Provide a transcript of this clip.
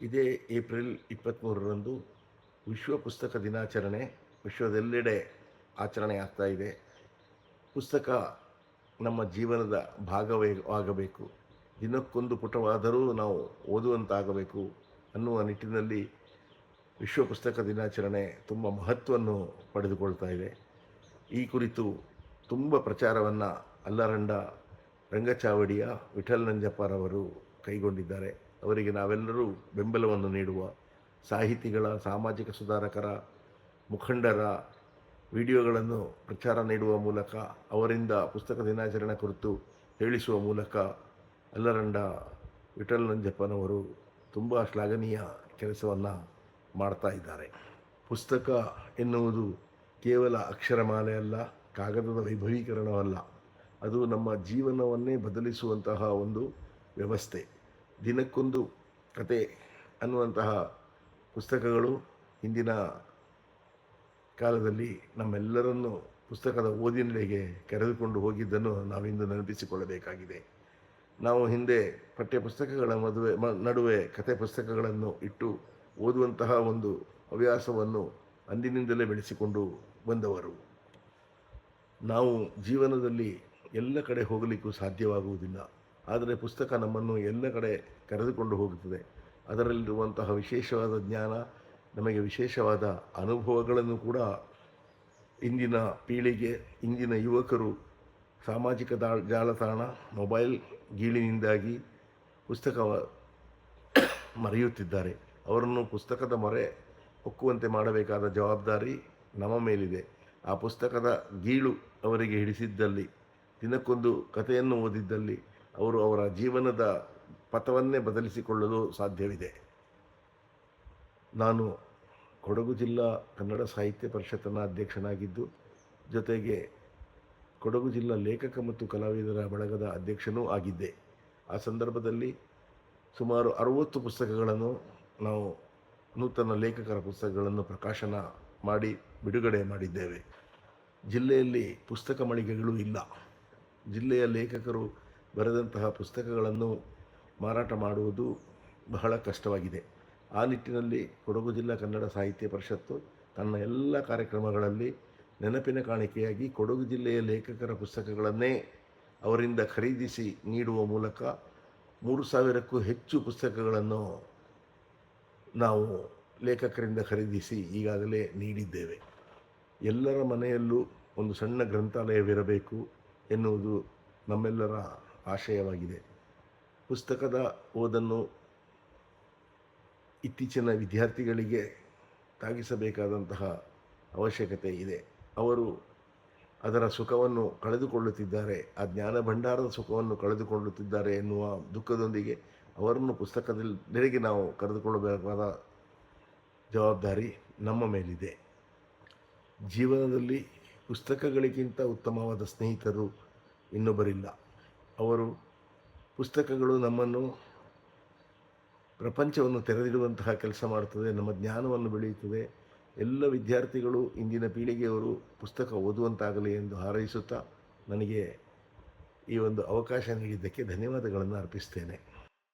ಇದೇ ಏಪ್ರಿಲ್ 23ರಂದು ವಿಶ್ವ ಪುಸ್ತಕ ದಿನಾಚರಣೆ ವಿಶ್ವದೆಲ್ಲೆಡೆ ಆಚರಣೆ ಆಗ್ತಾ ಇದೆ. ಪುಸ್ತಕ ನಮ್ಮ ಜೀವನದ ಭಾಗವೇ ಆಗಬೇಕು. ದಿನಕ್ಕೊಂದು ಪುಟವಾದರೂ ನಾವು ಓದುವಂತಾಗಬೇಕು ಅನ್ನುವ ನಿಟ್ಟಿನಲ್ಲಿ ವಿಶ್ವ ಪುಸ್ತಕ ದಿನಾಚರಣೆ ತುಂಬ ಮಹತ್ವವನ್ನು ಪಡೆದುಕೊಳ್ತಾ ಇದೆ. ಈ ಕುರಿತು ತುಂಬ ಪ್ರಚಾರವನ್ನು ಅಲ್ಲರಂಡ ರಂಗಚಾವಡಿಯ ವಿಠಲ್ ನಂಜಪ್ಪರವರು ಕೈಗೊಂಡಿದ್ದಾರೆ. ಅವರಿಗೆ ನಾವೆಲ್ಲರೂ ಬೆಂಬಲವನ್ನು ನೀಡುವ, ಸಾಹಿತಿಗಳ, ಸಾಮಾಜಿಕ ಸುಧಾರಕರ, ಮುಖಂಡರ ವಿಡಿಯೋಗಳನ್ನು ಪ್ರಚಾರ ನೀಡುವ ಮೂಲಕ, ಅವರಿಂದ ಪುಸ್ತಕ ದಿನಾಚರಣೆ ಕುರಿತು ಹೇಳಿಸುವ ಮೂಲಕ ಅಲ್ಲರಂಡ ವಿಠಲ್ ನಂಜಪ್ಪನವರು ತುಂಬ ಶ್ಲಾಘನೀಯ ಕೆಲಸವನ್ನು ಮಾಡ್ತಾ ಇದ್ದಾರೆ. ಪುಸ್ತಕ ಎನ್ನುವುದು ಕೇವಲ ಅಕ್ಷರಮಾಲೆ ಅಲ್ಲ, ಕಾಗದದ ವೈಭವೀಕರಣವಲ್ಲ, ಅದು ನಮ್ಮ ಜೀವನವನ್ನೇ ಬದಲಿಸುವಂತಹ ಒಂದು ವ್ಯವಸ್ಥೆ. ದಿನಕ್ಕೊಂದು ಕತೆ ಅನ್ನುವಂತಹ ಪುಸ್ತಕಗಳು ಹಿಂದಿನ ಕಾಲದಲ್ಲಿ ನಮ್ಮೆಲ್ಲರನ್ನು ಪುಸ್ತಕದ ಓದಿನೆಡೆಗೆ ಕರೆದುಕೊಂಡು ಹೋಗಿದ್ದನ್ನು ನಾವಿಂದು ನೆನಪಿಸಿಕೊಳ್ಳಬೇಕಾಗಿದೆ. ನಾವು ಹಿಂದೆ ಪಠ್ಯಪುಸ್ತಕಗಳ ನಡುವೆ ಕತೆ ಪುಸ್ತಕಗಳನ್ನು ಇಟ್ಟು ಓದುವಂತಹ ಒಂದು ಹವ್ಯಾಸವನ್ನು ಅಂದಿನಿಂದಲೇ ಬೆಳೆಸಿಕೊಂಡು ಬಂದವರು. ನಾವು ಜೀವನದಲ್ಲಿ ಎಲ್ಲ ಕಡೆ ಹೋಗಲಿಕ್ಕೂ ಸಾಧ್ಯವಾಗುವುದಿಲ್ಲ, ಆದರೆ ಪುಸ್ತಕ ನಮ್ಮನ್ನು ಎಲ್ಲ ಕಡೆ ಕರೆದುಕೊಂಡು ಹೋಗುತ್ತದೆ. ಅದರಲ್ಲಿರುವಂತಹ ವಿಶೇಷವಾದ ಜ್ಞಾನ, ನಮಗೆ ವಿಶೇಷವಾದ ಅನುಭವಗಳನ್ನು ಕೂಡ ಇಂದಿನ ಪೀಳಿಗೆ, ಇಂದಿನ ಯುವಕರು ಸಾಮಾಜಿಕ ಜಾಲತಾಣ, ಮೊಬೈಲ್ ಗೀಳಿನಿಂದಾಗಿ ಪುಸ್ತಕ ಮರೆಯುತ್ತಿದ್ದಾರೆ. ಅವರನ್ನು ಪುಸ್ತಕದ ಮೊರೆ ಹೊಕ್ಕುವಂತೆ ಮಾಡಬೇಕಾದ ಜವಾಬ್ದಾರಿ ನಮ್ಮ ಮೇಲಿದೆ. ಆ ಪುಸ್ತಕದ ಗೀಳು ಅವರಿಗೆ ಹಿಡಿಸಿದ್ದಲ್ಲಿ, ದಿನಕ್ಕೊಂದು ಕಥೆಯನ್ನು ಓದಿದ್ದಲ್ಲಿ ಅವರು ಅವರ ಜೀವನದ ಪಥವನ್ನೇ ಬದಲಿಸಿಕೊಳ್ಳಲು ಸಾಧ್ಯವಿದೆ. ನಾನು ಕೊಡಗು ಜಿಲ್ಲಾ ಕನ್ನಡ ಸಾಹಿತ್ಯ ಪರಿಷತ್ತಿನ ಅಧ್ಯಕ್ಷನಾಗಿದ್ದು, ಜೊತೆಗೆ ಕೊಡಗು ಜಿಲ್ಲಾ ಲೇಖಕ ಮತ್ತು ಕಲಾವಿದರ ಬಳಗದ ಅಧ್ಯಕ್ಷನೂ ಆಗಿದ್ದೆ. ಆ ಸಂದರ್ಭದಲ್ಲಿ ಸುಮಾರು 60 ಪುಸ್ತಕಗಳನ್ನು ನಾವು ನೂತನ ಲೇಖಕರ ಪುಸ್ತಕಗಳನ್ನು ಪ್ರಕಾಶನ ಮಾಡಿ ಬಿಡುಗಡೆ ಮಾಡಿದ್ದೇವೆ. ಜಿಲ್ಲೆಯಲ್ಲಿ ಪುಸ್ತಕ ಮಳಿಗೆಗಳು ಇಲ್ಲ. ಜಿಲ್ಲೆಯ ಲೇಖಕರು ಬರೆದಂತಹ ಪುಸ್ತಕಗಳನ್ನು ಮಾರಾಟ ಮಾಡುವುದು ಬಹಳ ಕಷ್ಟವಾಗಿದೆ. ಆ ನಿಟ್ಟಿನಲ್ಲಿ ಕೊಡಗು ಜಿಲ್ಲಾ ಕನ್ನಡ ಸಾಹಿತ್ಯ ಪರಿಷತ್ತು ತನ್ನ ಎಲ್ಲ ಕಾರ್ಯಕ್ರಮಗಳಲ್ಲಿ ನೆನಪಿನ ಕಾಣಿಕೆಯಾಗಿ ಕೊಡಗು ಜಿಲ್ಲೆಯ ಲೇಖಕರ ಪುಸ್ತಕಗಳನ್ನೇ ಅವರಿಂದ ಖರೀದಿಸಿ ನೀಡುವ ಮೂಲಕ 3000ಕ್ಕೂ ಹೆಚ್ಚು ಪುಸ್ತಕಗಳನ್ನು ನಾವು ಲೇಖಕರಿಂದ ಖರೀದಿಸಿ ಈಗಾಗಲೇ ನೀಡಿದ್ದೇವೆ. ಎಲ್ಲರ ಮನೆಯಲ್ಲೂ ಒಂದು ಸಣ್ಣ ಗ್ರಂಥಾಲಯವಿರಬೇಕು ಎನ್ನುವುದು ನಮ್ಮೆಲ್ಲರ ಆಶಯವಾಗಿದೆ. ಪುಸ್ತಕದ ಓದನ್ನು ಇತ್ತೀಚಿನ ವಿದ್ಯಾರ್ಥಿಗಳಿಗೆ ತಾಗಿಸಬೇಕಾದಂತಹ ಅವಶ್ಯಕತೆ ಇದೆ. ಅವರು ಅದರ ಸುಖವನ್ನು ಕಳೆದುಕೊಳ್ಳುತ್ತಿದ್ದಾರೆ, ಆ ಜ್ಞಾನ ಭಂಡಾರದ ಸುಖವನ್ನು ಕಳೆದುಕೊಳ್ಳುತ್ತಿದ್ದಾರೆ ಎನ್ನುವ ದುಃಖದೊಂದಿಗೆ ಅವರನ್ನು ಪುಸ್ತಕದೆಡೆಗೆ ನಾವು ಕರೆದುಕೊಳ್ಳಬೇಕಾದ ಜವಾಬ್ದಾರಿ ನಮ್ಮ ಮೇಲಿದೆ. ಜೀವನದಲ್ಲಿ ಪುಸ್ತಕಗಳಿಗಿಂತ ಉತ್ತಮವಾದ ಸ್ನೇಹಿತರು ಇನ್ನೊಬ್ಬರಿಲ್ಲ. ಪುಸ್ತಕಗಳು ನಮ್ಮನ್ನು ಪ್ರಪಂಚವನ್ನು ತೆರೆದಿಡುವಂತಹ ಕೆಲಸ ಮಾಡುತ್ತದೆ, ನಮ್ಮ ಜ್ಞಾನವನ್ನು ಬೆಳೆಯುತ್ತದೆ. ಎಲ್ಲ ವಿದ್ಯಾರ್ಥಿಗಳು, ಇಂದಿನ ಪೀಳಿಗೆಯವರು ಪುಸ್ತಕ ಓದುವಂತಾಗಲಿ ಎಂದು ಹಾರೈಸುತ್ತಾ ನನಗೆ ಈ ಒಂದು ಅವಕಾಶ ನೀಡಿದ್ದಕ್ಕೆ ಧನ್ಯವಾದಗಳನ್ನು ಅರ್ಪಿಸ್ತೇನೆ.